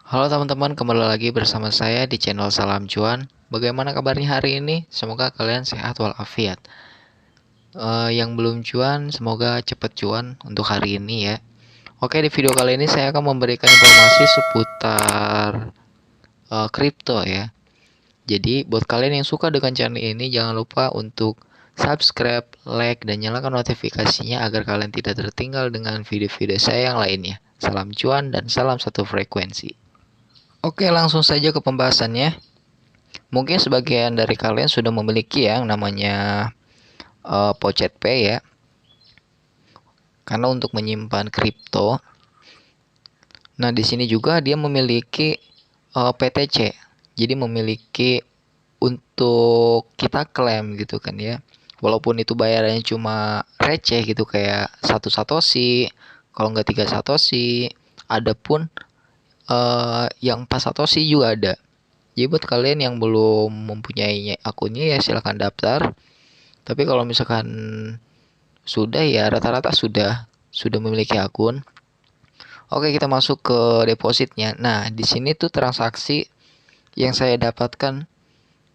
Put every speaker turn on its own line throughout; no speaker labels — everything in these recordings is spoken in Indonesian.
Halo teman-teman, kembali lagi bersama saya di channel Salam Cuan. Bagaimana kabarnya hari ini? Semoga kalian sehat walafiat. Yang belum cuan, semoga cepat cuan untuk hari ini ya. Oke, di video kali ini saya akan memberikan informasi seputar kripto ya. Jadi buat kalian yang suka dengan channel ini, jangan lupa untuk subscribe, like, dan nyalakan notifikasinya agar kalian tidak tertinggal dengan video-video saya yang lainnya. Salam cuan dan salam satu frekuensi. Oke, langsung saja ke pembahasannya. Mungkin sebagian dari kalian sudah memiliki yang namanya Pocket Pay ya. Karena untuk menyimpan kripto. Nah, di sini juga dia memiliki PTC. Jadi memiliki untuk kita klaim gitu kan ya. Walaupun itu bayarannya cuma receh gitu kayak 1 satoshi, kalau nggak 3 satoshi, ada pun yang 4 satoshi juga ada. Jadi buat kalian yang belum mempunyai akunnya ya silahkan daftar. Tapi kalau misalkan sudah ya rata-rata sudah memiliki akun. Oke, kita masuk ke depositnya. Nah, di sini tuh transaksi yang saya dapatkan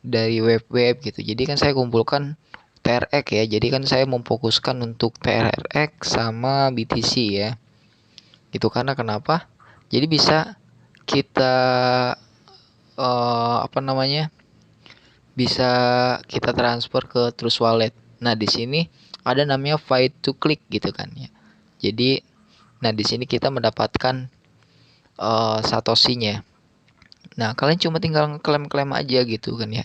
dari web-web gitu. Jadi kan saya kumpulkan TRX ya. Jadi kan saya memfokuskan untuk TRX sama BTC ya. Itu karena kenapa? Jadi bisa kita apa namanya? Bisa kita transfer ke Trust Wallet. Nah, di sini ada namanya Fight to Click gitu kan ya. Jadi, nah di sini kita mendapatkan satoshinya. Nah, kalian cuma tinggal klaim-klaim aja gitu kan ya.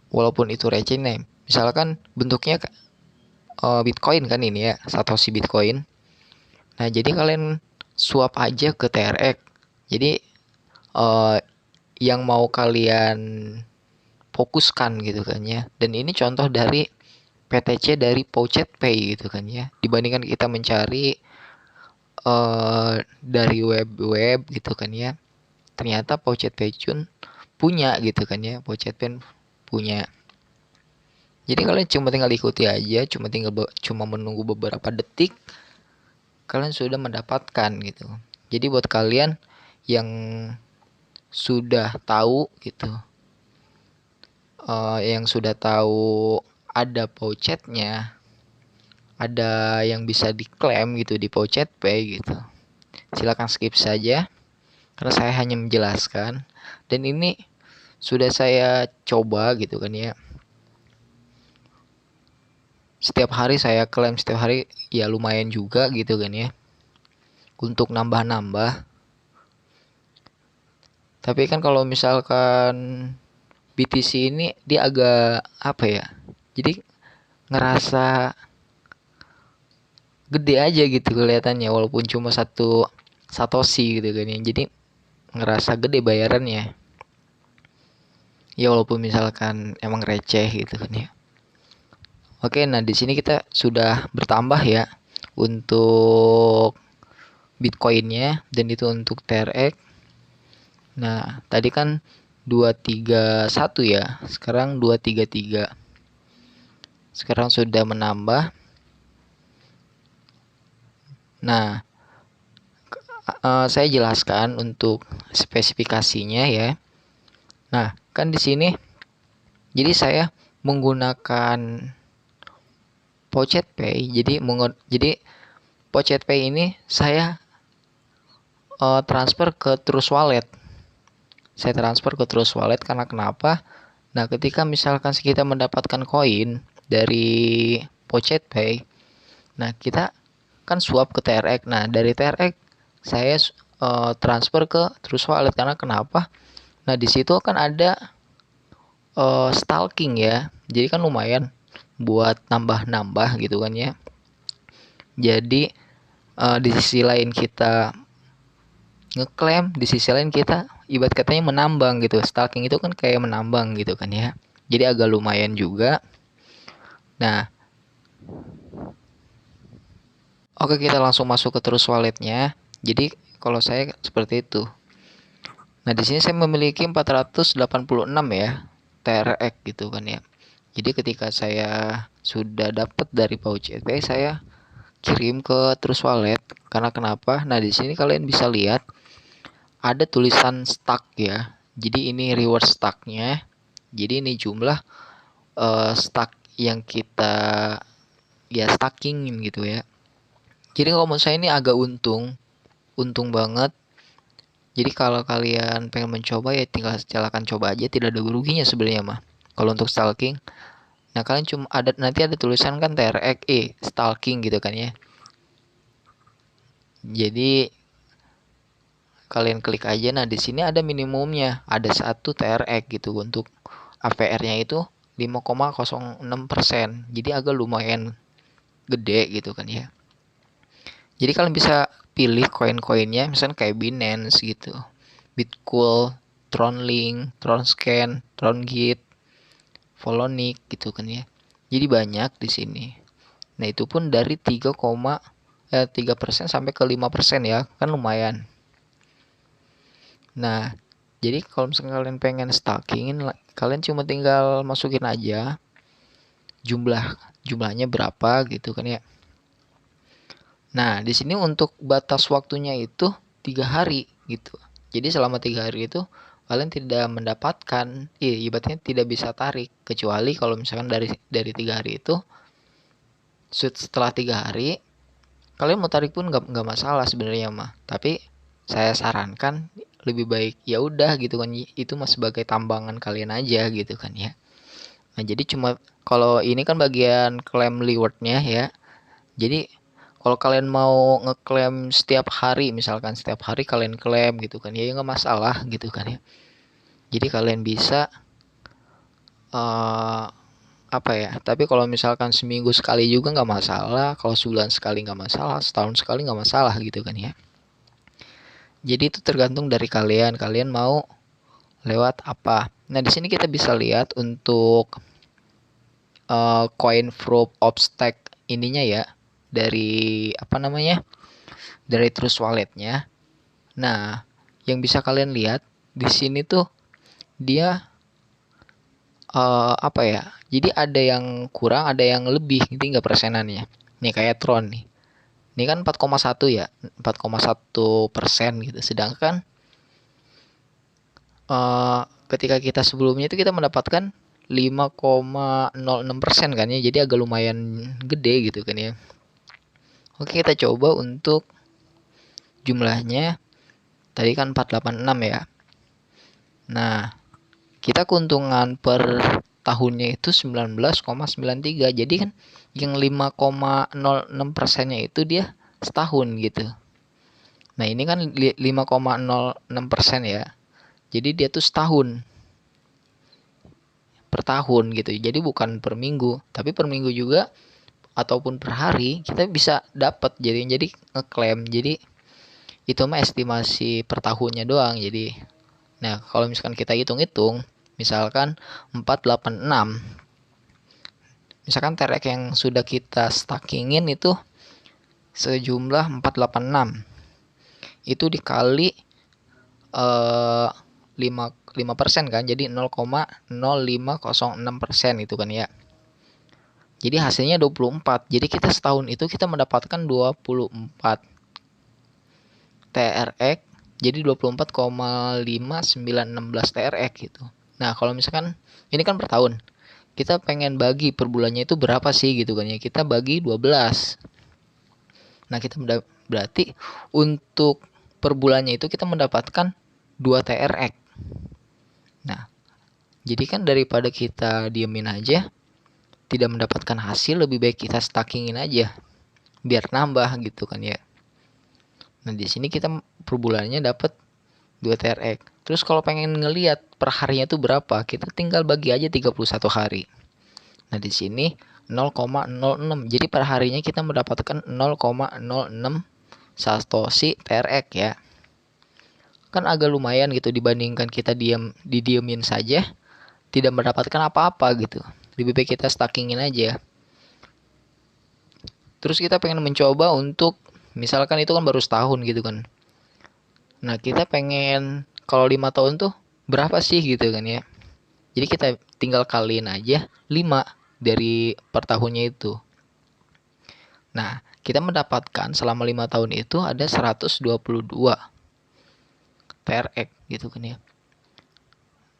Walaupun itu receh nih. Misalkan bentuknya Bitcoin kan ini ya, satoshi Bitcoin. Nah, jadi kalian swap aja ke TRX. Jadi yang mau kalian fokuskan gitu kan ya. Dan ini contoh dari PTC dari Pocket Pay gitu kan ya. Dibandingkan kita mencari dari web-web gitu kan ya. Ternyata Pocket Pay punya gitu kan ya. Pocket Pay punya. Jadi kalian cuma tinggal ikuti aja, cuma menunggu beberapa detik kalian sudah mendapatkan gitu. Jadi buat kalian yang sudah tahu gitu, yang sudah tahu ada pouchetnya, ada yang bisa diklaim gitu di Pocket Pay gitu. Silakan skip saja karena saya hanya menjelaskan dan ini sudah saya coba gitu kan ya. Setiap hari saya klaim setiap hari ya lumayan juga gitu kan ya. Untuk nambah-nambah. Tapi kan kalau misalkan BTC ini dia agak apa ya? Jadi ngerasa gede aja gitu kelihatannya walaupun cuma 1 satoshi gitu kan ya. Jadi ngerasa gede bayarannya. Ya walaupun misalkan emang receh gitu kan ya. Oke, nah di sini kita sudah bertambah ya untuk Bitcoinnya dan itu untuk TRX. Nah, tadi kan 231 ya. Sekarang 233. Sekarang sudah menambah. Nah, saya jelaskan untuk spesifikasinya ya. Nah, kan di sini jadi saya menggunakan Pocket Pay. Jadi Pocket Pay ini saya transfer ke Trust Wallet. Saya transfer ke Trust Wallet karena kenapa? Nah, ketika misalkan kita mendapatkan koin dari Pocket Pay, nah kita kan swap ke TRX. Nah, dari TRX saya transfer ke Trust Wallet karena kenapa? Nah, di situ kan ada stalking ya. Jadi kan lumayan buat nambah-nambah gitu kan ya. Jadi di sisi lain kita ngeklaim, di sisi lain kita ibarat katanya menambang gitu. Stalking itu kan kayak menambang gitu kan ya. Jadi agak lumayan juga. Nah, oke kita langsung masuk ke Trust Walletnya. Jadi kalau saya seperti itu. Nah, di sini saya memiliki 486 ya TRX gitu kan ya. Jadi ketika saya sudah dapat dari Pouch ETH, saya kirim ke Trust Wallet. Karena kenapa? Nah, di sini kalian bisa lihat ada tulisan stack ya. Jadi ini reward stacknya. Jadi ini jumlah stack yang kita ya stackingin gitu ya. Jadi kalau menurut saya ini agak untung banget. Jadi kalau kalian pengen mencoba ya tinggal silakan coba aja, tidak ada ruginya sebenarnya mah. Kalau untuk stalking, nah kalian cuma ada nanti ada tulisan kan TRX stalking gitu kan ya. Jadi kalian klik aja, nah di sini ada minimumnya, ada 1 TRX gitu untuk APR-nya itu 5,06%. Jadi agak lumayan gede gitu kan ya. Jadi kalian bisa pilih koin-koinnya misalnya kayak Binance gitu, Bitcool, Tronlink, Tronscan, Trongit, Folonic gitu kan ya. Jadi banyak di sini. Nah, itu pun dari 3% sampai ke 5% ya. Kan lumayan. Nah, jadi kalau misalnya kalian pengen stakingin, kalian cuma tinggal masukin aja jumlahnya berapa gitu kan ya. Nah, di sini untuk batas waktunya itu 3 hari gitu. Jadi selama 3 hari itu kalian tidak mendapatkan, ibaratnya tidak bisa tarik kecuali kalau misalkan dari 3 hari itu setelah 3 hari kalian mau tarik pun nggak masalah sebenarnya mah. Tapi saya sarankan lebih baik ya udah gitu kan, itu mah sebagai tambangan kalian aja gitu kan ya. Nah jadi cuma kalau ini kan bagian claim rewardnya ya. Jadi kalau kalian mau ngeklaim setiap hari, misalkan setiap hari kalian klaim gitu kan ya, nggak masalah gitu kan ya. Jadi kalian bisa apa ya, tapi kalau misalkan seminggu sekali juga nggak masalah, kalau sebulan sekali nggak masalah, setahun sekali nggak masalah gitu kan ya. Jadi itu tergantung dari kalian mau lewat apa. Nah di sini kita bisa lihat untuk coin proof of stake ininya ya, dari apa namanya, dari Trust Walletnya. Nah yang bisa kalian lihat di sini tuh dia apa ya, jadi ada yang kurang ada yang lebih, tinggal persenannya. Nih kayak Tron nih, ini kan 4,1 ya, 4,1% gitu. Sedangkan ketika kita sebelumnya itu kita mendapatkan 5,06% kan ya, jadi agak lumayan gede gitu kan ya. Oke, kita coba untuk jumlahnya, tadi kan 486 ya. Nah kita keuntungan per tahunnya itu 19,93. Jadi kan yang 5,06%-nya itu dia setahun gitu. Nah ini kan 5,06% ya. Jadi dia tuh setahun per tahun gitu. Jadi bukan per minggu, tapi per minggu juga ataupun per hari kita bisa dapat. Jadi ngeklaim. Jadi itu mah estimasi per tahunnya doang. Jadi nah, kalau misalkan kita hitung-hitung, misalkan 486. Misalkan TRX yang sudah kita stackingin itu sejumlah 486. Itu dikali 5% kan, jadi 0,0506% itu kan ya. Jadi hasilnya 24. Jadi kita setahun itu kita mendapatkan 24 TRX, jadi 24,5916 TRX gitu. Nah, kalau misalkan ini kan per tahun, kita pengen bagi per bulannya itu berapa sih gitu kan ya. Kita bagi 12. Nah, kita berarti untuk per bulannya itu kita mendapatkan 2 TRX. Nah, jadi kan daripada kita diemin aja tidak mendapatkan hasil, lebih baik kita stackingin aja biar nambah gitu kan ya. Nah, di sini kita per bulannya dapat 2 TRX. Terus kalau pengen ngelihat per harinya tuh berapa, kita tinggal bagi aja 31 hari. Nah, di sini 0,06. Jadi per harinya kita mendapatkan 0,06 satoshi TRX ya. Kan agak lumayan gitu dibandingkan kita didiemin saja tidak mendapatkan apa-apa gitu. Lebih baik kita stackingin aja. Terus kita pengen mencoba untuk misalkan itu kan baru setahun gitu kan. Nah, kita pengen kalau 5 tahun tuh berapa sih gitu kan ya. Jadi kita tinggal kaliin aja 5 dari per tahunnya itu. Nah, kita mendapatkan selama 5 tahun itu ada 122 TRX gitu kan ya.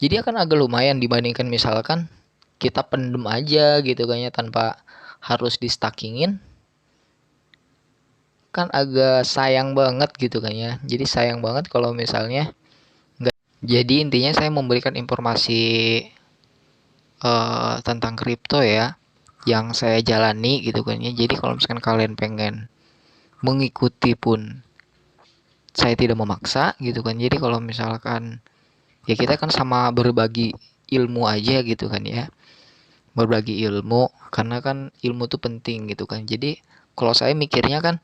Jadi akan agak lumayan dibandingkan misalkan kita pendem aja gitu kan ya tanpa harus di stackingin, kan agak sayang banget gitu kan ya. Jadi sayang banget kalau misalnya enggak. Jadi intinya saya memberikan informasi tentang kripto ya yang saya jalani gitu kan ya. Jadi kalau misalkan kalian pengen mengikuti pun saya tidak memaksa gitu kan. Jadi kalau misalkan ya kita kan sama berbagi ilmu aja gitu kan ya. Berbagi ilmu karena kan ilmu tuh penting gitu kan. Jadi kalau saya mikirnya kan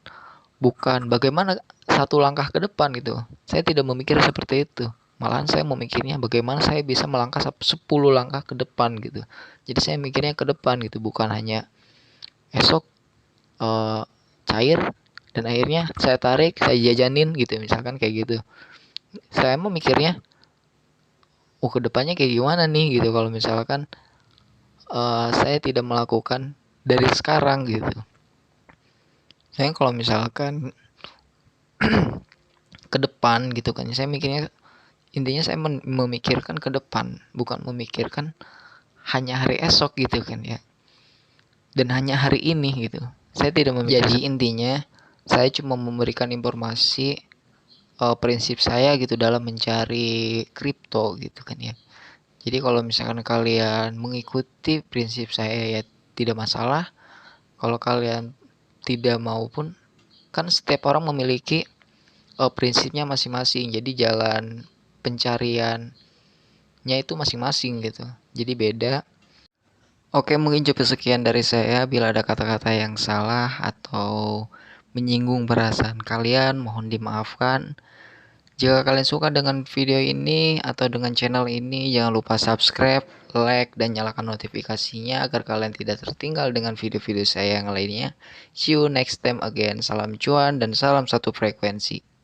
bukan bagaimana satu langkah ke depan gitu. Saya tidak memikir seperti itu. Malahan saya memikirnya bagaimana saya bisa melangkah 10 langkah ke depan gitu. Jadi saya mikirnya ke depan gitu, bukan hanya esok eh, cair dan akhirnya saya tarik, saya jajanin gitu misalkan kayak gitu. Saya memikirnya ke depannya kayak gimana nih gitu kalau misalkan saya tidak melakukan dari sekarang gitu. Saya kalau misalkan ke depan gitu kan, saya mikirnya intinya saya memikirkan ke depan, bukan memikirkan hanya hari esok gitu kan ya. Dan hanya hari ini gitu. Saya tidak memikirkan. Jadi intinya saya cuma memberikan informasi prinsip saya gitu dalam mencari kripto gitu kan ya. Jadi kalau misalkan kalian mengikuti prinsip saya ya tidak masalah. Kalau kalian tidak mau pun kan setiap orang memiliki prinsipnya masing-masing. Jadi jalan pencariannya itu masing-masing gitu. Jadi beda. Oke, mungkin cukup sekian dari saya. Bila ada kata-kata yang salah atau menyinggung perasaan kalian, mohon dimaafkan. Jika kalian suka dengan video ini atau dengan channel ini, jangan lupa subscribe, like, dan nyalakan notifikasinya agar kalian tidak tertinggal dengan video-video saya yang lainnya. See you next time again. Salam cuan dan salam satu frekuensi.